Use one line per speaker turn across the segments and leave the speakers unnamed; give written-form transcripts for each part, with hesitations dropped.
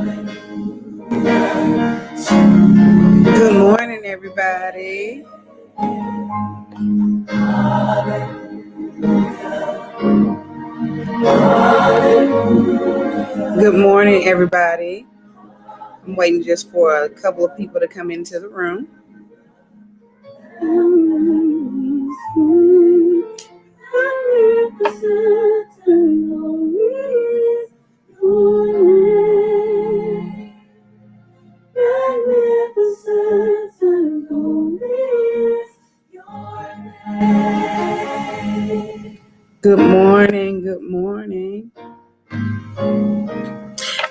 Good morning, everybody. Good morning, everybody. I'm waiting just for a couple of people to come into the room. Good morning, good morning.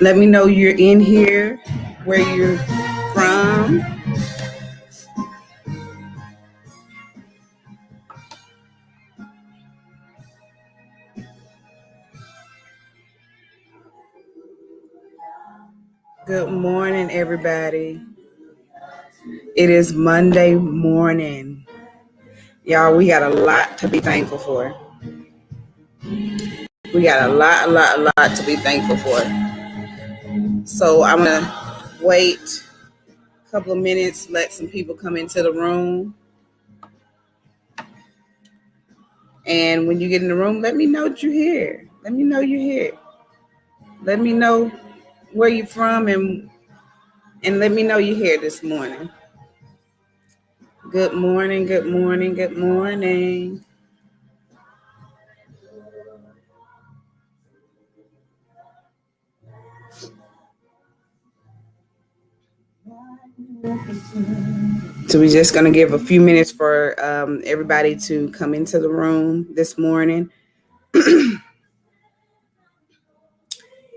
Let me know you're in here, where you're from. Good morning, everybody. It is Monday morning. Y'all, we got a lot to be thankful for. We got a lot to be thankful for. So I'm going to wait a couple of minutes, let some people come into the room. And when you get in the room, let me know that you're here. Let me know you're here. Let me know where you're from and let me know you're here this morning. Good morning, good morning, good morning. So we're just going to give a few minutes for everybody to come into the room this morning.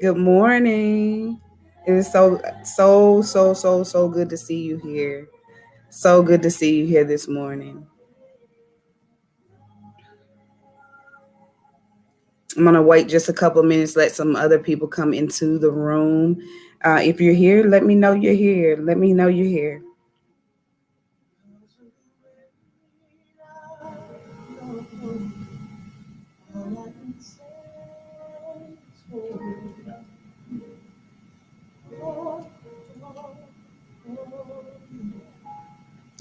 Good morning. It is so good to see you here. So good to see you here this morning. I'm going to wait just a couple of minutes, let some other people come into the room. If you're here, let me know you're here. Let me know you're here.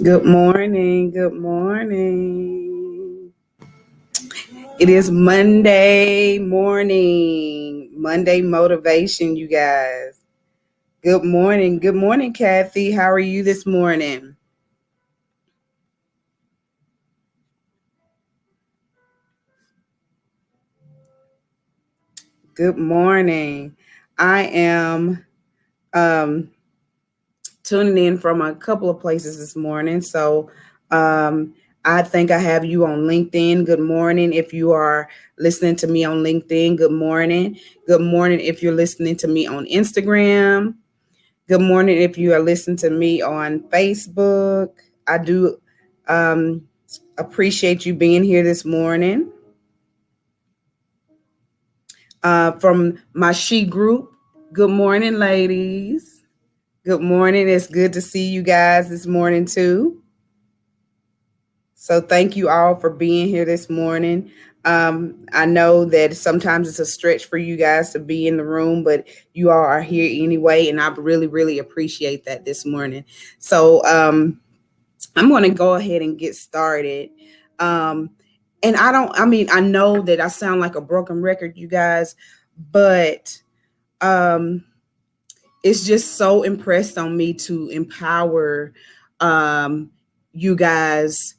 Good morning. Good morning. It is Monday morning. Monday motivation, you guys. Good morning. Good morning, Kathy. How are you this morning? Good morning. I am tuning in from a couple of places this morning. So I think I have you on LinkedIn. Good morning. If you are listening to me on LinkedIn, good morning. Good morning if you're listening to me on Instagram. Good morning if you are listening to me on Facebook. I do appreciate you being here this morning. From my She group, good morning, ladies. Good morning. It's good to see you guys this morning too. So thank you all for being here this morning. I know that sometimes it's a stretch for you guys to be in the room, but you all are here anyway, and I really appreciate that this morning. So I'm going to go ahead and get started. And I know that I sound like a broken record, you guys, but it's just so impressed on me to empower you guys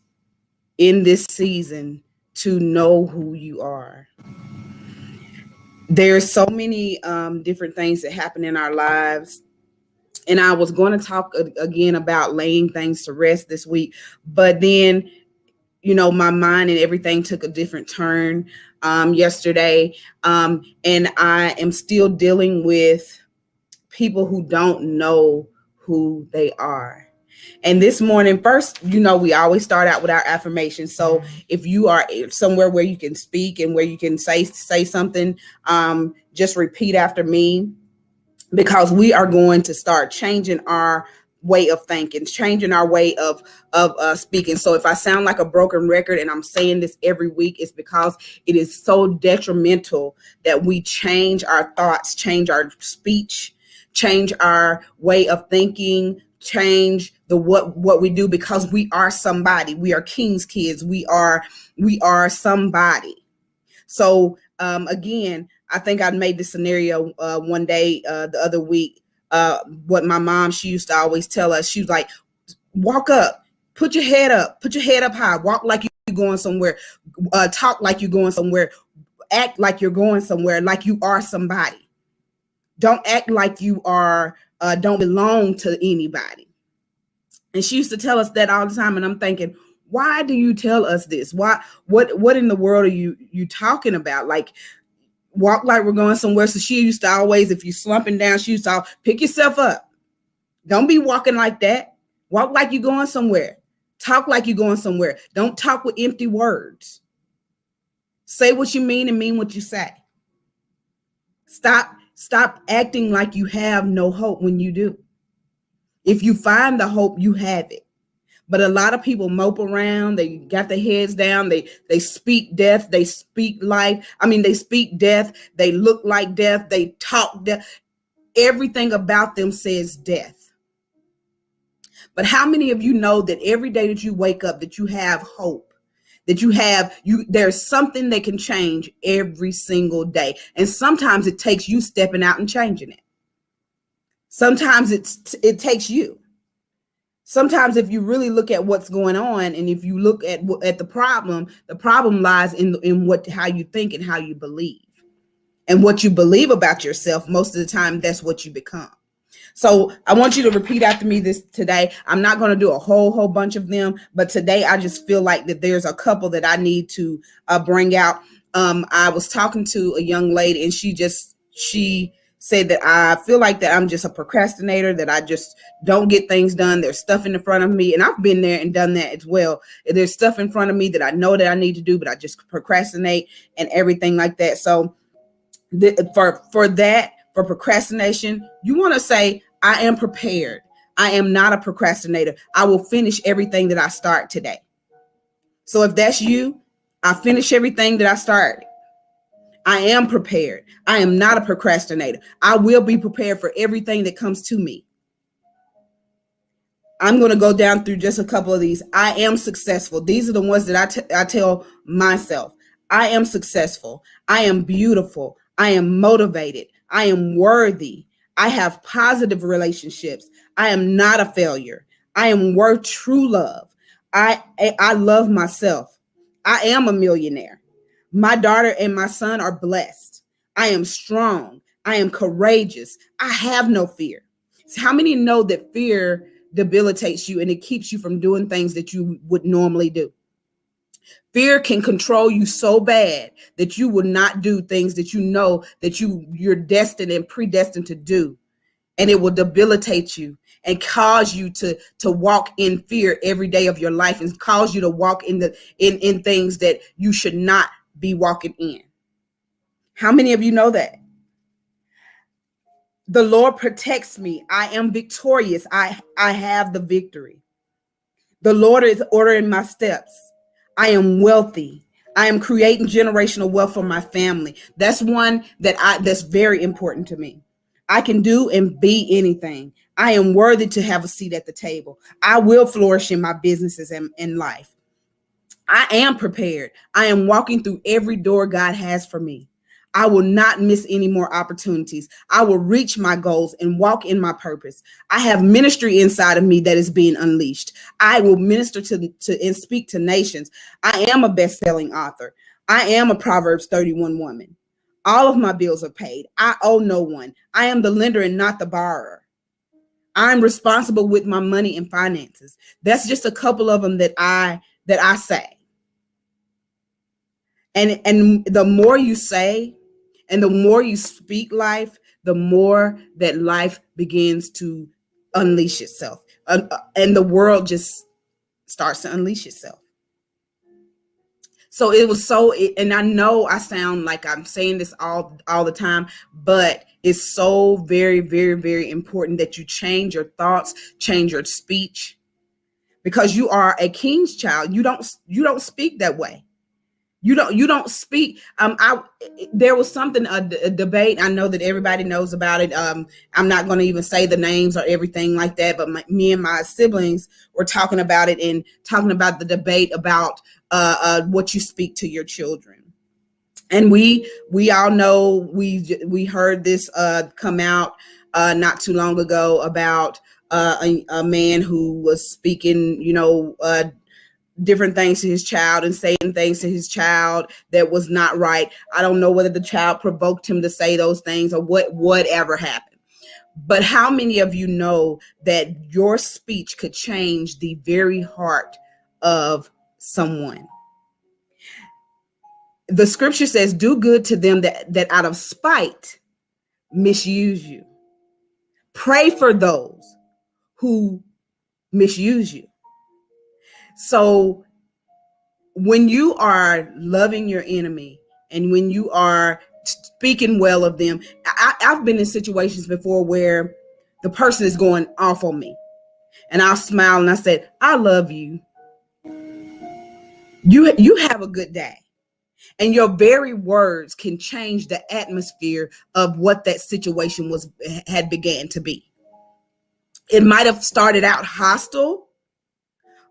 in this season to know who you are. There's so many different things that happen in our lives. And I was going to talk again about laying things to rest this week, but then, my mind and everything took a different turn yesterday. And I am still dealing with people who don't know who they are. And this morning, first, we always start out with our affirmations. So if you are somewhere where you can speak and where you can say something, just repeat after me, because we are going to start changing our way of thinking, changing our way of speaking. So if I sound like a broken record and I'm saying this every week, it's because it is so detrimental that we change our thoughts, change our speech, change our way of thinking, change the what we do, because we are somebody. We are king's kids. We are somebody. So again, I think I made this scenario one day the other week. What my mom, she used to always tell us, she was like, walk up, put your head up high, walk like you're going somewhere, talk like you're going somewhere, act like you're going somewhere, like you are somebody. Don't act like you are don't belong to anybody. And she used to tell us that all the time. And I'm thinking, why do you tell us this? What in the world are you talking about? Like, walk like we're going somewhere. So she used to always, if you're slumping down, she used to pick yourself up. Don't be walking like that. Walk like you're going somewhere. Talk like you're going somewhere. Don't talk with empty words. Say what you mean and mean what you say. Stop acting like you have no hope when you do. If you find the hope, you have it. But a lot of people mope around. They got their heads down. They speak death. They speak life. They speak death. They look like death. They talk death. Everything about them says death. But how many of you know that every day that you wake up, that you have hope, that there's something that can change every single day? And sometimes it takes you stepping out and changing it. Sometimes it takes you. Sometimes if you really look at what's going on, and if you look at the problem lies in how you think and how you believe. And what you believe about yourself, most of the time, that's what you become. So I want you to repeat after me this today. I'm not going to do a whole bunch of them, but today I just feel like that there's a couple that I need to bring out. I was talking to a young lady, and she said that I feel like that I'm just a procrastinator, that I just don't get things done. There's stuff in front of me, and I've been there and done that as well. There's stuff in front of me that I know that I need to do, but I just procrastinate and everything like that. So for procrastination, you want to say, I am prepared. I am not a procrastinator. I will finish everything that I start today. So if that's you, I finish everything that I started. I am prepared. I am not a procrastinator. I will be prepared for everything that comes to me. I'm going to go down through just a couple of these. I am successful. These are the ones that I tell myself. I am successful. I am beautiful. I am motivated. I am worthy. I have positive relationships. I am not a failure. I am worth true love. I love myself. I am a millionaire. My daughter and my son are blessed. I am strong. I am courageous. I have no fear. So how many know that fear debilitates you and it keeps you from doing things that you would normally do? Fear can control you so bad that you will not do things that you know that you're destined and predestined to do. And it will debilitate you and cause you to walk in fear every day of your life, and cause you to walk in things that you should not be walking in. How many of you know that? The Lord protects me. I am victorious. I have the victory. The Lord is ordering my steps. I am wealthy. I am creating generational wealth for my family. That's one that's very important to me. I can do and be anything. I am worthy to have a seat at the table. I will flourish in my businesses and in life. I am prepared. I am walking through every door God has for me. I will not miss any more opportunities. I will reach my goals and walk in my purpose. I have ministry inside of me that is being unleashed. I will minister to and speak to nations. I am a best-selling author. I am a Proverbs 31 woman. All of my bills are paid. I owe no one. I am the lender and not the borrower. I'm responsible with my money and finances. That's just a couple of them that I say. And the more you say and the more you speak life, the more that life begins to unleash itself. And the world just starts to unleash itself. So it was and I know I sound like I'm saying this all the time, but it's so very, very, very important that you change your thoughts, change your speech, because you are a king's child. You don't speak that way. You don't speak. There was something, a debate. I know that everybody knows about it. I'm not going to even say the names or everything like that, but me and my siblings were talking about it and talking about the debate about what you speak to your children. And we all know, we heard this come out not too long ago about a man who was speaking, different things to his child and saying things to his child that was not right. I don't know whether the child provoked him to say those things or whatever happened. But how many of you know that your speech could change the very heart of someone? The scripture says, do good to them that out of spite misuse you. Pray for those who misuse you. So when you are loving your enemy and when you are speaking well of them, I've been in situations before where the person is going off on me and I'll smile and I said, I love you. You have a good day. And your very words can change the atmosphere of what that situation had began to be. It might have started out hostile,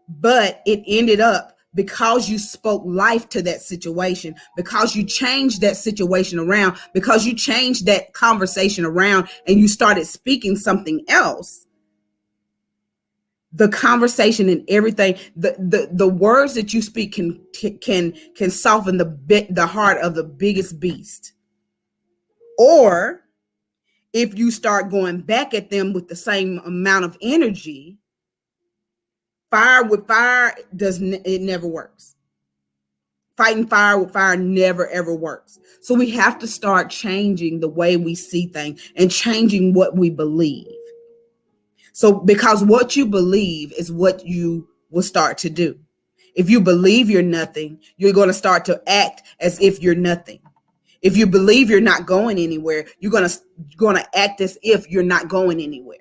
but it ended up, because you spoke life to that situation, because you changed that situation around, because you changed that conversation around and you started speaking something else. The conversation and everything, the words that you speak can soften the heart of the biggest beast. Or if you start going back at them with the same amount of energy, fire with fire it never works. Fighting fire with fire never ever works. So we have to start changing the way we see things and changing what we believe. So because what you believe is what you will start to do. If you believe you're nothing, you're going to start to act as if you're nothing. If you believe you're not going anywhere, you're going to act as if you're not going anywhere.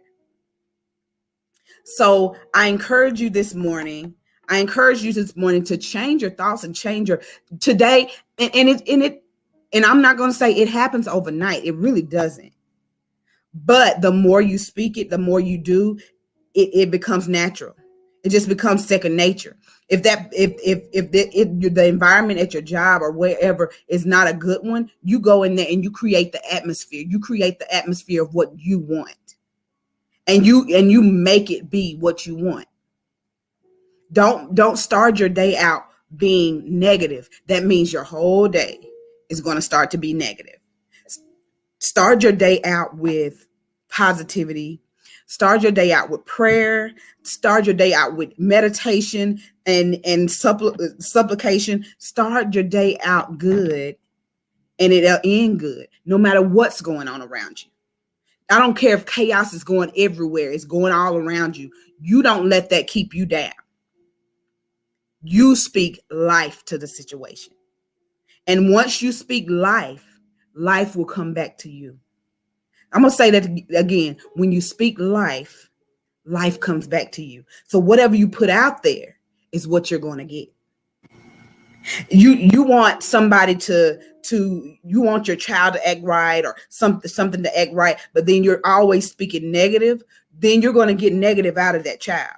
So I encourage you this morning to change your thoughts and change your today. And I'm not going to say it happens overnight. It really doesn't. But the more you speak it, the more you do, it becomes natural. It just becomes second nature. If the environment at your job or wherever is not a good one, you go in there and you create the atmosphere. You create the atmosphere of what you want, and you make it be what you want. Don't start your day out being negative. That means your whole day is going to start to be negative. Start your day out with positivity. Start your day out with prayer. Start your day out with meditation and supplication. Start your day out good, and it'll end good, no matter what's going on around you. I don't care if chaos is going everywhere. It's going all around you. You don't let that keep you down. You speak life to the situation. And once you speak life, life will come back to you. I'm going to say that again. When you speak life, life comes back to you. So whatever you put out there is what you're going to get. You want somebody you want your child to act right or something to act right, but then you're always speaking negative, then you're going to get negative out of that child.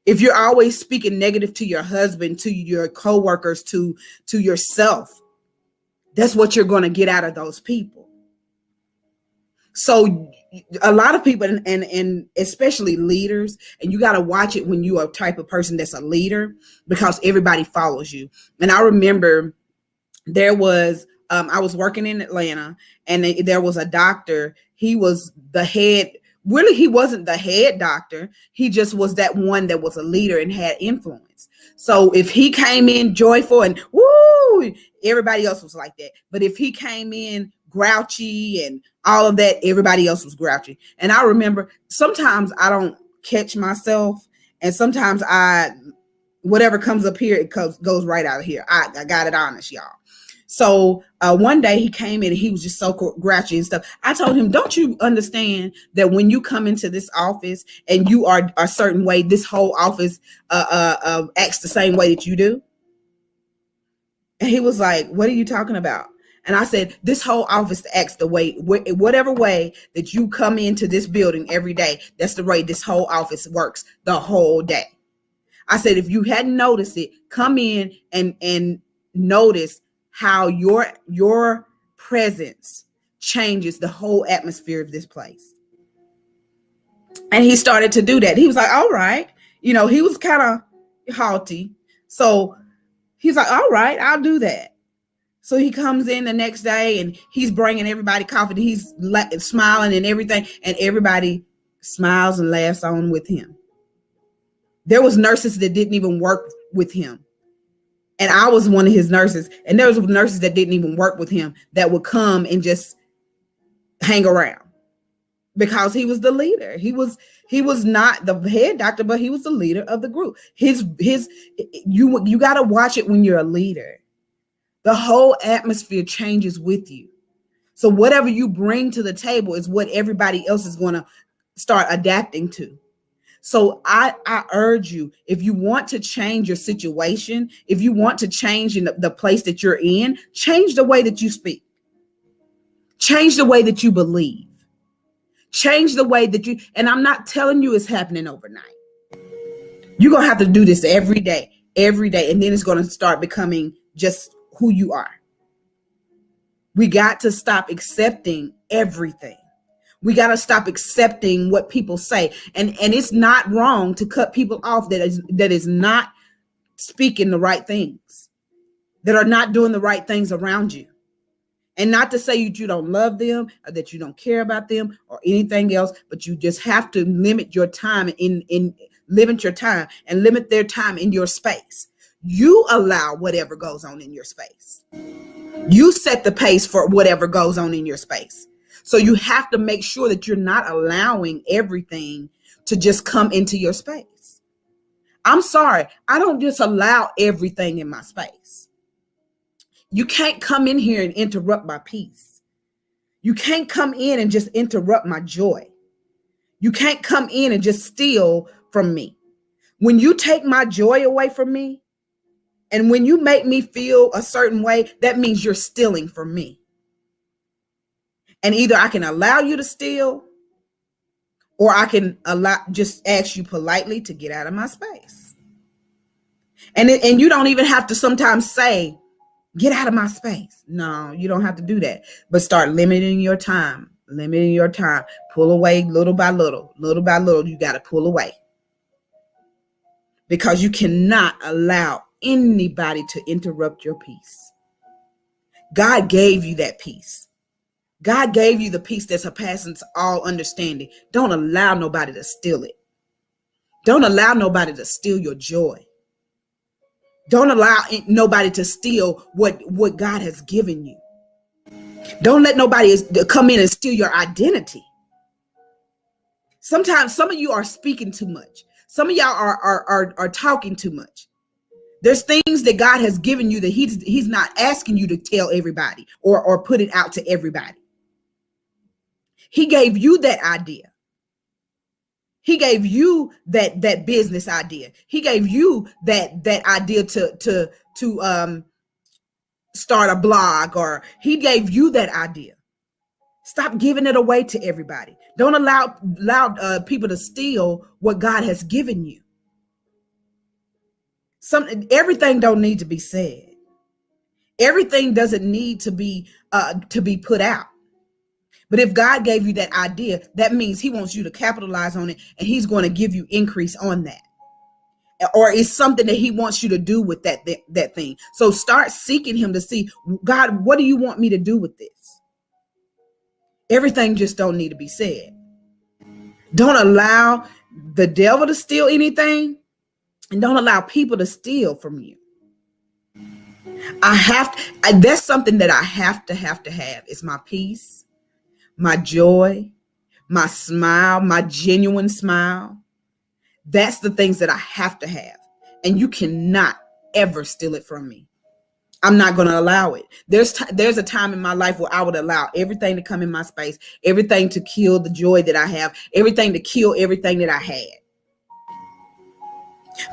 If you're always speaking negative to your husband, to your coworkers, to yourself, that's what you're going to get out of those people. So a lot of people, and especially leaders, and you got to watch it when you are a type of person that's a leader, because everybody follows you. And I remember there was, I was working in Atlanta, and there was a doctor. He was the head. Really, he wasn't the head doctor. He just was that one that was a leader and had influence. So if he came in joyful and woo, everybody else was like that. But if he came in grouchy and all of that, everybody else was grouchy. And I remember sometimes I don't catch myself, and sometimes whatever comes up here, it goes right out of here. I got it honest, y'all. So one day he came in and he was just so grouchy and stuff. I told him, don't you understand that when you come into this office and you are a certain way, this whole office acts the same way that you do? And he was like, what are you talking about? And I said, this whole office acts the way, whatever way that you come into this building every day, that's the way this whole office works the whole day. I said, if you hadn't noticed it, come in and notice how your presence changes the whole atmosphere of this place. And he started to do that. He was like, all right. He was kind of haughty. So he's like, all right, I'll do that. So he comes in the next day and he's bringing everybody coffee. He's smiling and everything. And everybody smiles and laughs on with him. There was nurses that didn't even work with him. And I was one of his nurses. And there was nurses that didn't even work with him that would come and just hang around because he was the leader. He was not the head doctor, but he was the leader of the group. You got to watch it when you're a leader. The whole atmosphere changes with you. So whatever you bring to the table is what everybody else is going to start adapting to. So I urge you, if you want to change your situation, if you want to change in the place that you're in, change the way that you speak. Change the way that you believe. Change the way that you, and I'm not telling you it's happening overnight. You're going to have to do this every day, and then it's going to start becoming just who you are. We got to stop accepting everything. We got to stop accepting what people say. And it's not wrong to cut people off that is not speaking the right things, that are not doing the right things around you. And not to say you don't love them or that you don't care about them or anything else, but you just have to limit your time limit your time and limit their time in your space. You allow whatever goes on in your space. You set the pace for whatever goes on in your space. So you have to make sure that you're not allowing everything to just come into your space. I'm sorry, I don't just allow everything in my space. You can't come in here and interrupt my peace. You can't come in and just interrupt my joy. You can't come in and just steal from me. When you take my joy away from me, and when you make me feel a certain way, that means you're stealing from me. And either I can allow you to steal, or I can just ask you politely to get out of my space. And you don't even have to sometimes say, get out of my space. No, you don't have to do that. But start limiting your time. Pull away little by little. You got to pull away. Because you cannot allow anybody to interrupt your peace. God gave you that peace. God gave you the peace that surpasses all understanding. Don't allow nobody to steal it. Don't allow nobody to steal your joy. Don't allow nobody to steal what God has given you. Don't let nobody come in and steal your identity. Sometimes some of you are speaking too much. Some of y'all are talking too much. There's things that God has given you that he's not asking you to tell everybody or put it out to everybody. He gave you that idea. He gave you that business idea. He gave you that idea to start a blog, or he gave you that idea. Stop giving it away to everybody. Don't allow people to steal what God has given you. Everything don't need to be said. Everything doesn't need to be put out. But if God gave you that idea, that means he wants you to capitalize on it, and he's going to give you increase on that. Or it's something that he wants you to do with that thing. So start seeking him to see, God, what do you want me to do with this? Everything just don't need to be said. Don't allow the devil to steal anything, and don't allow people to steal from you. That's something that I have to have is my peace, my joy, my smile, my genuine smile. That's the things that I have to have. And you cannot ever steal it from me. I'm not going to allow it. There's a time in my life where I would allow everything to come in my space, everything to kill the joy that I have, everything to kill everything that I had.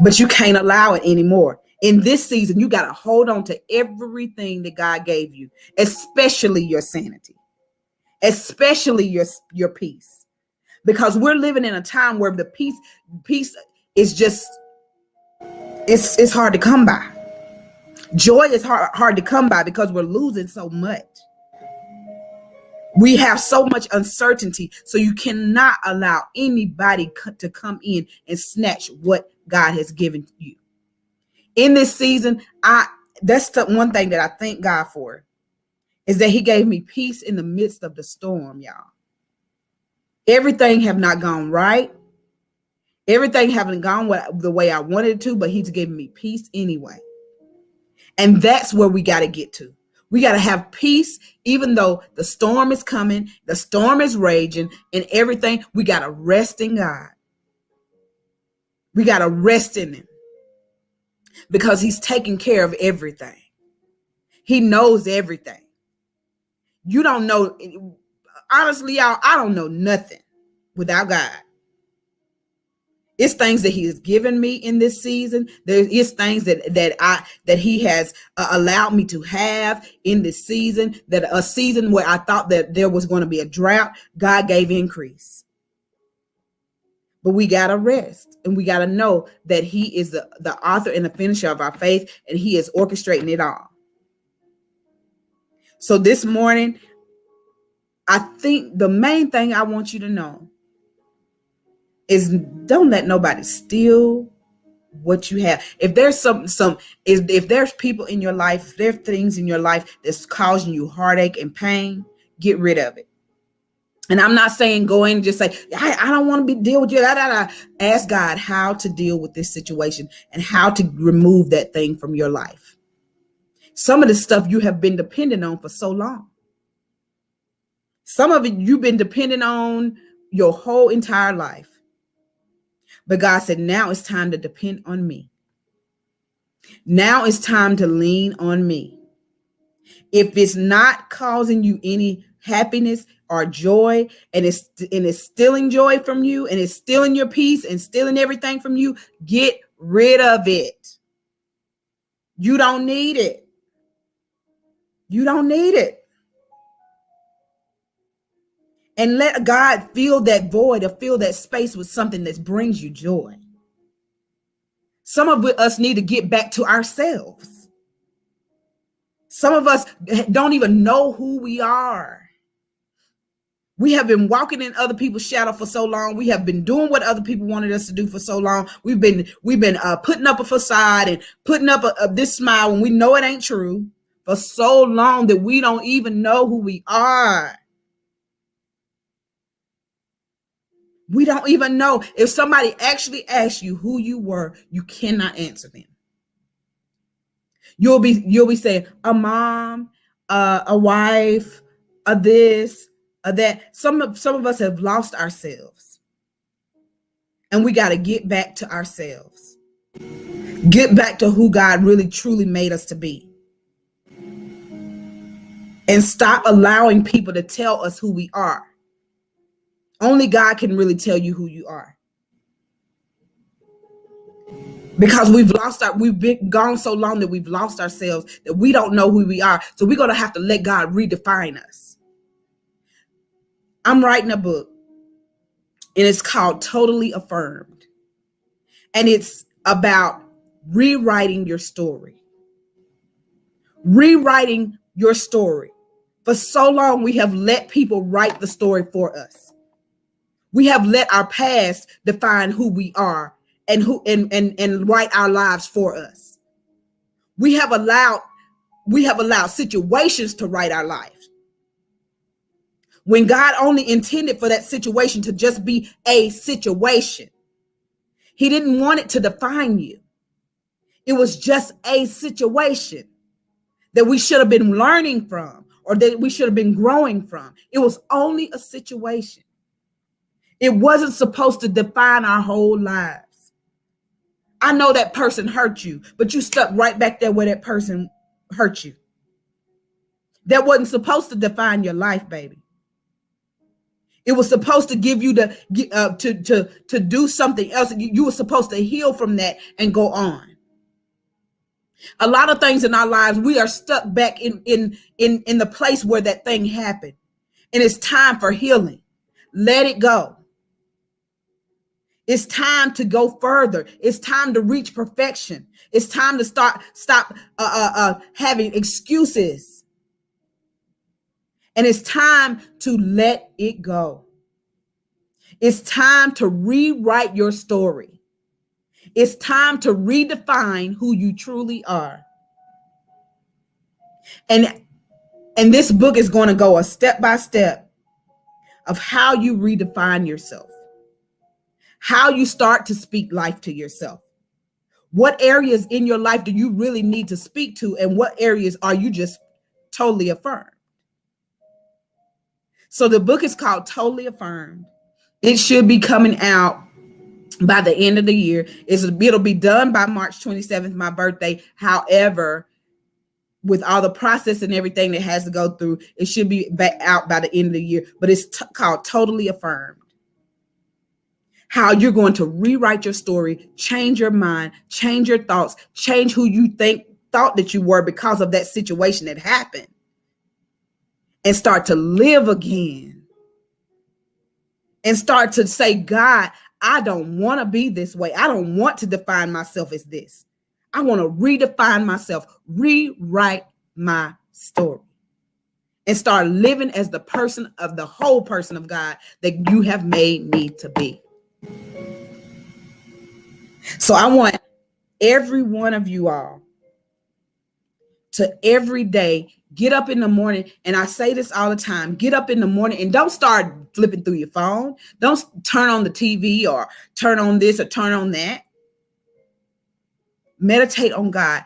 But you can't allow it anymore. In this season, you got to hold on to everything that God gave you, especially your sanity, especially your peace, because we're living in a time where the peace is just, it's hard to come by. Joy is hard to come by because we're losing so much. We have so much uncertainty, so you cannot allow anybody to come in and snatch what God has given you. In this season, that's the one thing that I thank God for, is that he gave me peace in the midst of the storm, y'all. Everything have not gone right. Everything haven't gone the way I wanted it to, but he's given me peace anyway. And that's where we got to get to. We got to have peace, even though the storm is coming, the storm is raging, and everything. We got to rest in God. We got to rest in him, because he's taking care of everything. He knows everything. You don't know. Honestly, y'all, I don't know nothing without God. It's things that he has given me in this season. There is things that he has allowed me to have in this season. That a season where I thought that there was going to be a drought, God gave increase. But we got to rest, and we got to know that he is the author and the finisher of our faith, and he is orchestrating it all. So this morning, I think the main thing I want you to know is, don't let nobody steal what you have. If there's if there's people in your life, if there's things in your life that's causing you heartache and pain, get rid of it. And I'm not saying go in and just say, I don't want to deal with you. Ask God how to deal with this situation and how to remove that thing from your life. Some of the stuff you have been dependent on for so long. Some of it you've been dependent on your whole entire life. But God said, now it's time to depend on me. Now it's time to lean on me. If it's not causing you any happiness or joy, and it's stealing joy from you, and it's stealing your peace and stealing everything from you, get rid of it. You don't need it. You don't need it. And let God fill that void or fill that space with something that brings you joy. Some of us need to get back to ourselves. Some of us don't even know who we are. We have been walking in other people's shadow for so long. We have been doing what other people wanted us to do for so long. We've been putting up a facade and putting up this smile when we know it ain't true for so long that we don't even know who we are. We don't even know. If somebody actually asks you who you were, you cannot answer them. You'll be saying a mom, a wife, a this, a that. Some of us have lost ourselves, and we got to get back to ourselves. Get back to who God really truly made us to be, and stop allowing people to tell us who we are. Only God can really tell you who you are. Because we've been gone so long that we've lost ourselves, that we don't know who we are. So we're going to have to let God redefine us. I'm writing a book, and it's called Totally Affirmed. And it's about rewriting your story. Rewriting your story. For so long, we have let people write the story for us. We have let our past define who we are and write our lives for us. We have allowed situations to write our lives, when God only intended for that situation to just be a situation. He didn't want it to define you. It was just a situation that we should have been learning from, or that we should have been growing from. It was only a situation. It wasn't supposed to define our whole lives. I know that person hurt you, but you stuck right back there where that person hurt you. That wasn't supposed to define your life, baby. It was supposed to give you to do something else. You were supposed to heal from that and go on. A lot of things in our lives, we are stuck back in the place where that thing happened. And it's time for healing. Let it go. It's time to go further. It's time to reach perfection. It's time to stop having excuses. And it's time to let it go. It's time to rewrite your story. It's time to redefine who you truly are. And this book is going to go a step by step of how you redefine yourself, how you start to speak life to yourself. What areas in your life do you really need to speak to, and what areas are you just totally affirmed? So the book is called Totally Affirmed. It should be coming out by the end of the year. It'll be done by March 27th, my birthday. However, with all the process and everything that has to go through, it should be out by the end of the year. But it's called Totally Affirmed. How you're going to rewrite your story, change your mind, change your thoughts, change who you thought that you were because of that situation that happened, and start to live again. And start to say, God, I don't want to be this way. I don't want to define myself as this. I want to redefine myself, rewrite my story, and start living as the person of the whole person of God that you have made me to be. So I want every one of you all to every day get up in the morning. And I say this all the time, get up in the morning and don't start flipping through your phone. Don't turn on the TV or turn on this or turn on that. Meditate on God.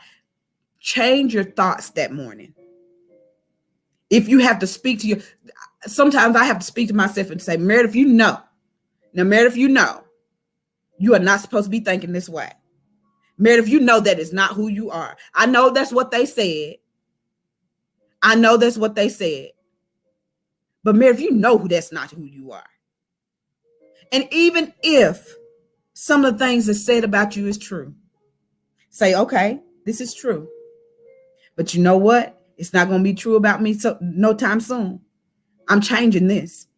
Change your thoughts that morning. If you have to speak to sometimes I have to speak to myself and say, Meredith, Meredith, you are not supposed to be thinking this way. Meredith, that is not who you are. I know that's what they said. But Meredith, that's not who you are. And even if some of the things that's said about you is true, say, okay, this is true. But you know what? It's not going to be true about me no time soon. I'm changing this.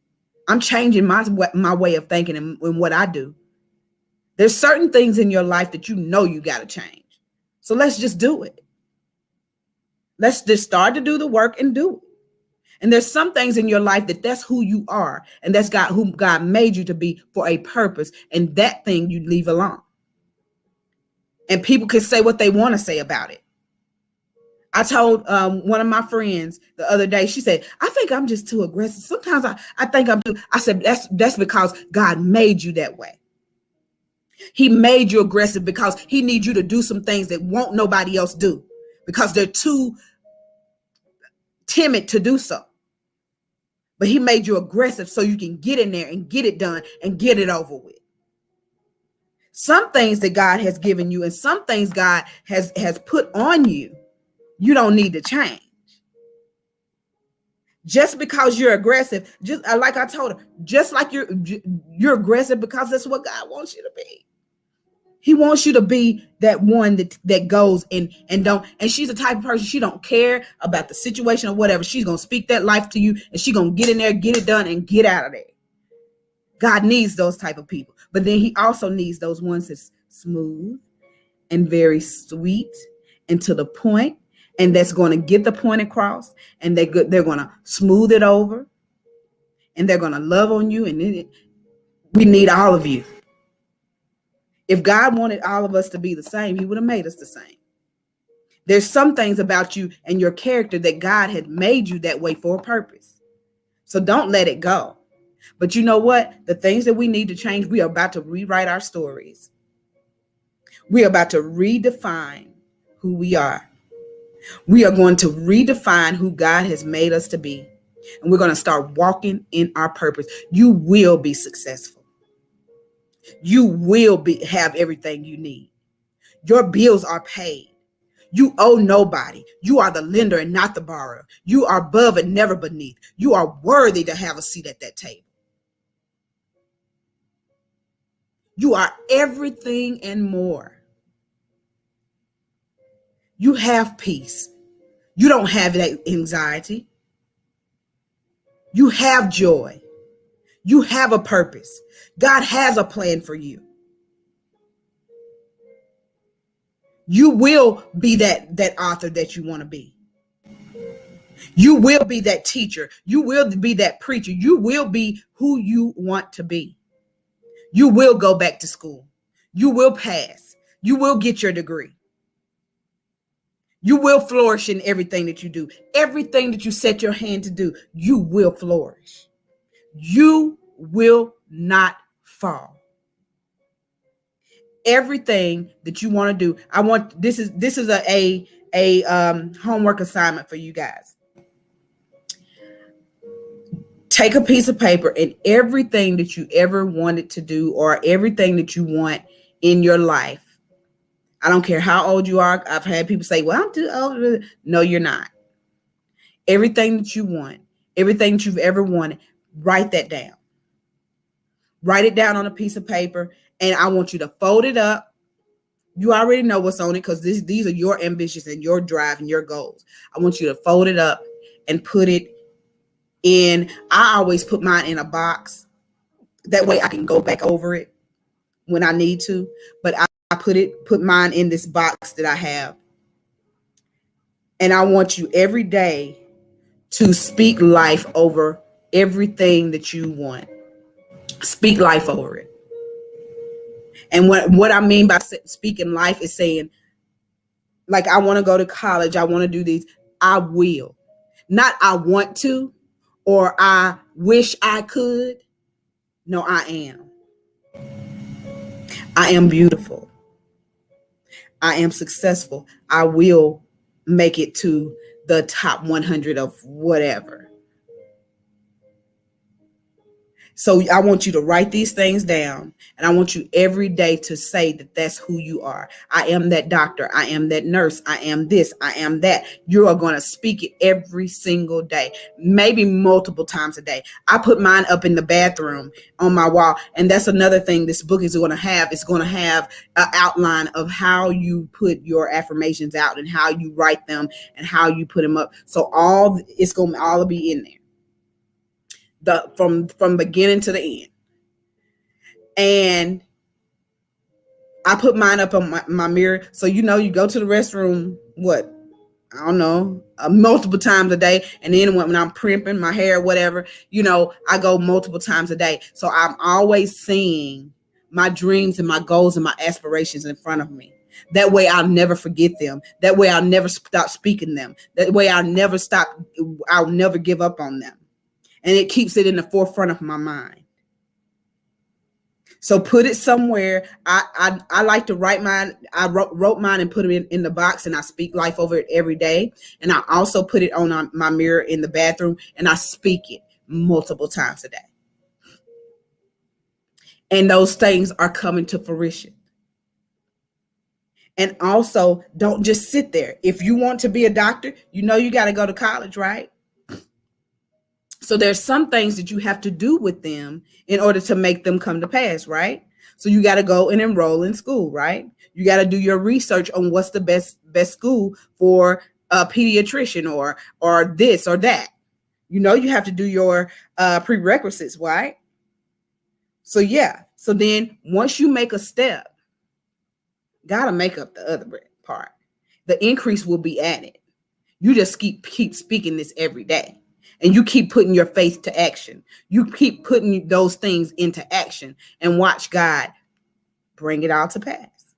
I'm changing my way of thinking and what I do. There's certain things in your life that you got to change. So let's just do it. Let's just start to do the work and do it. And there's some things in your life that's who you are. And that's who God made you to be for a purpose. And that thing you leave alone. And people can say what they want to say about it. I told one of my friends the other day, she said, I think I'm just too aggressive. Sometimes I think I'm too. I said, that's because God made you that way. He made you aggressive because he needs you to do some things that won't nobody else do because they're too timid to do so. But he made you aggressive so you can get in there and get it done and get it over with. Some things that God has given you and some things God has put on you, you don't need to change. Just because you're aggressive, just like I told her, just like you're aggressive because that's what God wants you to be. He wants you to be that one that goes and don't. And she's the type of person, she don't care about the situation or whatever. She's going to speak that life to you and she's going to get in there, get it done and get out of there. God needs those type of people. But then he also needs those ones that's smooth and very sweet and to the point. And that's going to get the point across. And they're going to smooth it over. And they're going to love on you. And we need all of you. If God wanted all of us to be the same, he would have made us the same. There's some things about you and your character that God had made you that way for a purpose. So don't let it go. But you know what? The things that we need to change, we are about to rewrite our stories. We are about to redefine who we are. We are going to redefine who God has made us to be. And we're going to start walking in our purpose. You will be successful. You will have everything you need. Your bills are paid. You owe nobody. You are the lender and not the borrower. You are above and never beneath. You are worthy to have a seat at that table. You are everything and more. You have peace. You don't have that anxiety. You have joy. You have a purpose. God has a plan for you. You will be that author that you want to be. You will be that teacher. You will be that preacher. You will be who you want to be. You will go back to school. You will pass. You will get your degree. You will flourish in everything that you do. Everything that you set your hand to do, you will flourish. You will not fall. Everything that you want to do, this is a homework assignment for you guys. Take a piece of paper and everything that you ever wanted to do or everything that you want in your life. I don't care how old you are. I've had people say, well, I'm too old. No, you're not. Everything that you want, everything that you've ever wanted, write that down. Write it down on a piece of paper, and I want you to fold it up. You already know what's on it because these are your ambitions and your drive and your goals. I want you to fold it up and put it in. I always put mine in a box. That way I can go back over it when I need to. But I put mine in this box that I have. And I want you every day to speak life over everything that you want. Speak life over it. And what I mean by speaking life is saying, like, I want to go to college. I want to do these. I will. Not I want to or I wish I could. No, I am. I am beautiful. I am successful. I will make it to the top 100 of whatever. So I want you to write these things down, and I want you every day to say that that's who you are. I am that doctor. I am that nurse. I am this. I am that. You are going to speak it every single day, maybe multiple times a day. I put mine up in the bathroom on my wall, and that's another thing this book is going to have. It's going to have an outline of how you put your affirmations out and how you write them and how you put them up. So it's going to all be in there. From beginning to the end. And I put mine up on my mirror. So, you go to the restroom, I don't know, multiple times a day. And then when I'm primping my hair, whatever, I go multiple times a day. So I'm always seeing my dreams and my goals and my aspirations in front of me. That way I'll never forget them. That way I'll never stop speaking them. That way I'll never give up on them. And it keeps it in the forefront of my mind. So put it somewhere. I like to write mine. I wrote mine and put it in the box, and I speak life over it every day. And I also put it on my mirror in the bathroom, and I speak it multiple times a day. And those things are coming to fruition. And also, don't just sit there. If you want to be a doctor, you got to go to college, right? So there's some things that you have to do with them in order to make them come to pass, right? So you got to go and enroll in school, right? You got to do your research on what's the best school for a pediatrician or this or that. You have to do your prerequisites, right? So yeah. So then once you make a step, got to make up the other part. The increase will be added. You just keep speaking this every day. And you keep putting your faith to action. You keep putting those things into action and watch God bring it all to pass.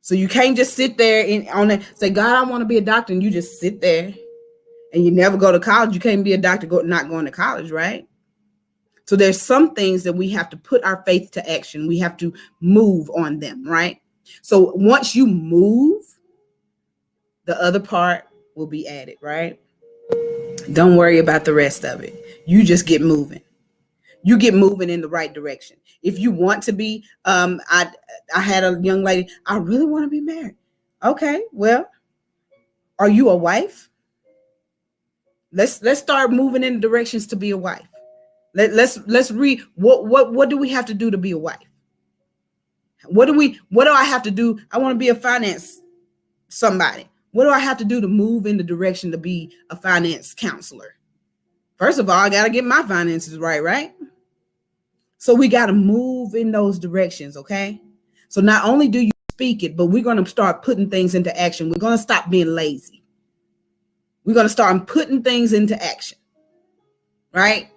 So you can't just sit there and say, God, I want to be a doctor. And you just sit there and you never go to college. You can't be a doctor not going to college, right? So there's some things that we have to put our faith to action. We have to move on them, right? So once you move, the other part will be added, right? Don't worry about the rest of it. You just get moving. You get moving in the right direction. If you want to be, I had a young lady, I really want to be married. Okay, well, are you a wife? Let's start moving in directions to be a wife. Let's read what do we have to do to be a wife? What do I have to do? I want to be a finance somebody. What do I have to do to move in the direction to be a finance counselor? First of all, I got to get my finances right? So we got to move in those directions, okay? So not only do you speak it, but we're going to start putting things into action. We're going to stop being lazy. We're going to start putting things into action, right?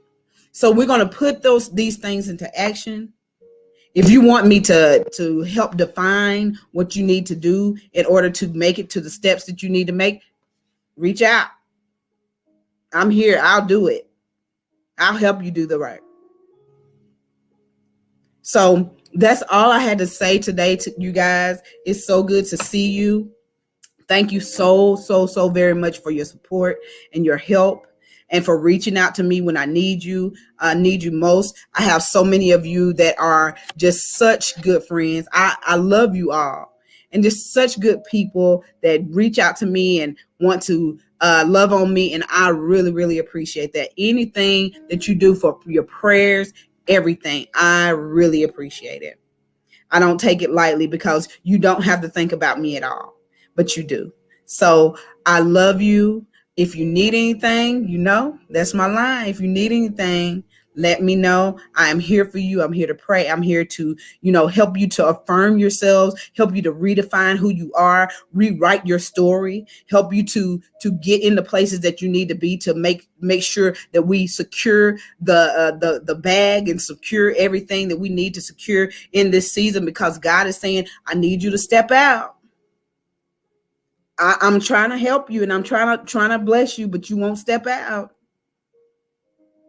So we're going to put these things into action. If you want me to help define what you need to do in order to make it to the steps that you need to make, reach out. I'm here. I'll do it. I'll help you do the work. So that's all I had to say today to you guys. It's so good to see you. Thank you so very much for your support and your help, and for reaching out to me when I need you most. I have so many of you that are just such good friends. I love you all, and just such good people that reach out to me and want to love on me. And I really appreciate that. Anything that you do for your prayers, everything, I really appreciate it. I don't take it lightly, because you don't have to think about me at all, but you do. So I love you. If you need anything, that's my line. If you need anything, let me know. I am here for you. I'm here to pray. I'm here to, help you to affirm yourselves, help you to redefine who you are, rewrite your story, help you to get in the places that you need to be, to make sure that we secure the bag and secure everything that we need to secure in this season, because God is saying, I need you to step out. I'm trying to help you, and I'm trying to bless you, but you won't step out.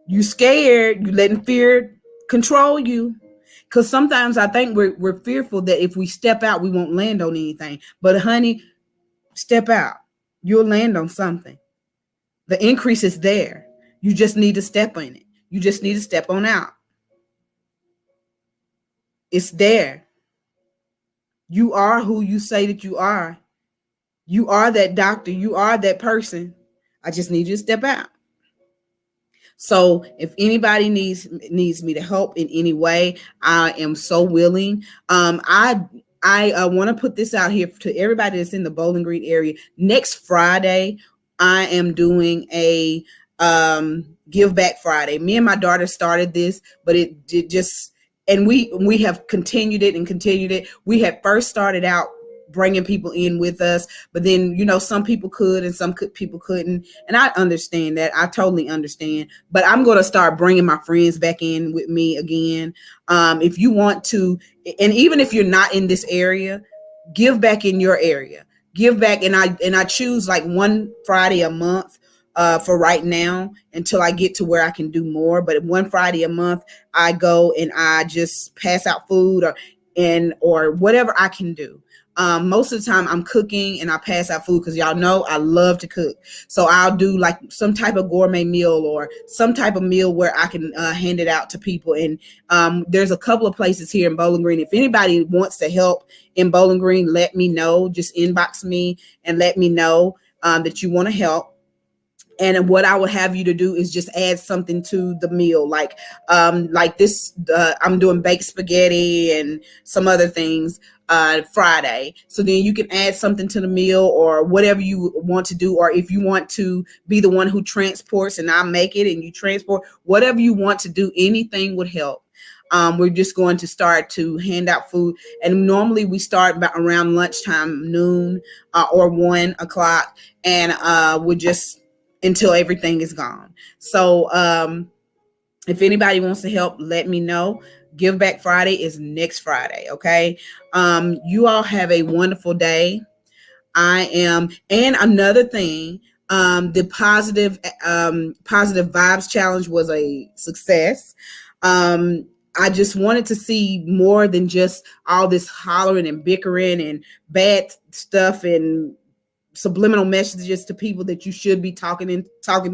You scared. You letting fear control you. Because sometimes I think we're fearful that if we step out, we won't land on anything. But honey, step out. You'll land on something. The increase is there. You just need to step in it. You just need to step on out. It's there. You are who you say that you are. You are that doctor. You are that person. I just need you to step out. So if anybody needs me to help in any way, I am so willing. I want to put this out here to everybody that's in the Bowling Green area. Next Friday, I am doing a Give Back Friday. Me and my daughter started this, but it just, and we have continued it. We had first started out bringing people in with us, but then some people could and some people couldn't, and I understand that. I totally understand, but I'm going to start bringing my friends back in with me again. If you want to, and even if you're not in this area, give back in your area. Give back, and I choose like one Friday a month for right now until I get to where I can do more. But one Friday a month, I go and I just pass out food or whatever I can do. Most of the time I'm cooking and I pass out food, because y'all know I love to cook. So I'll do like some type of gourmet meal or some type of meal where I can hand it out to people. And there's a couple of places here in Bowling Green. If anybody wants to help in Bowling Green, let me know. Just inbox me and let me know that you want to help. And what I would have you to do is just add something to the meal, like this. I'm doing baked spaghetti and some other things Friday. So then you can add something to the meal or whatever you want to do. Or if you want to be the one who transports and I make it and you transport, whatever you want to do, anything would help. We're just going to start to hand out food. And normally we start around lunchtime, noon or 1 o'clock. And we're just until everything is gone. So if anybody wants to help, let me know. Give Back Friday is next Friday. Okay. You all have a wonderful day. And another thing, the positive vibes challenge was a success. I just wanted to see more than just all this hollering and bickering and bad stuff and subliminal messages to people that you should be talking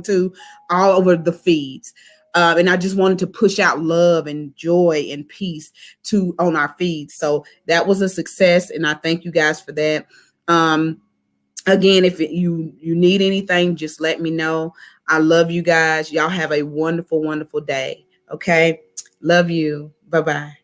to all over the feeds. And I just wanted to push out love and joy and peace on our feeds. So that was a success. And I thank you guys for that. Again, if you need anything, just let me know. I love you guys. Y'all have a wonderful, wonderful day. Okay. Love you. Bye-bye.